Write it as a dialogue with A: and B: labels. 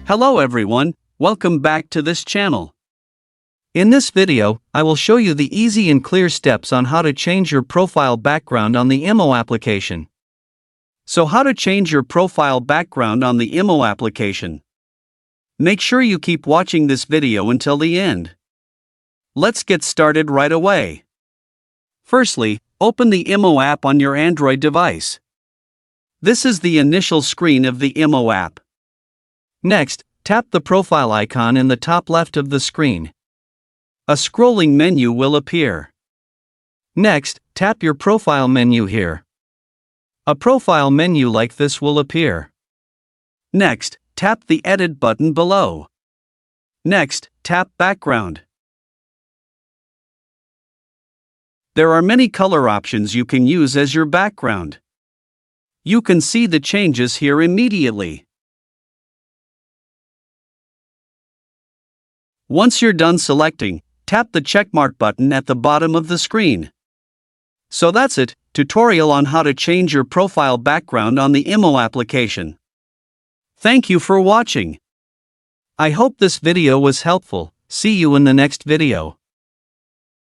A: Hello everyone, welcome back to this channel. In this video, I will show you the easy and clear steps on how to change your profile background on the IMO application. So how to change your profile background on the IMO application? Make sure you keep watching this video until the end. Let's get started right away. Firstly, open the IMO app on your Android device. This is the initial screen of the IMO app. Next, tap the profile icon in the top left of the screen. A scrolling menu will appear. Next, tap your profile menu here. A profile menu like this will appear. Next, tap the Edit button below. Next, tap Background. There are many color options you can use as your background. You can see the changes here immediately. Once you're done selecting, tap the checkmark button at the bottom of the screen. So that's it, tutorial on how to change your profile background on the IMO application. Thank you for watching. I hope this video was helpful. See you in the next video.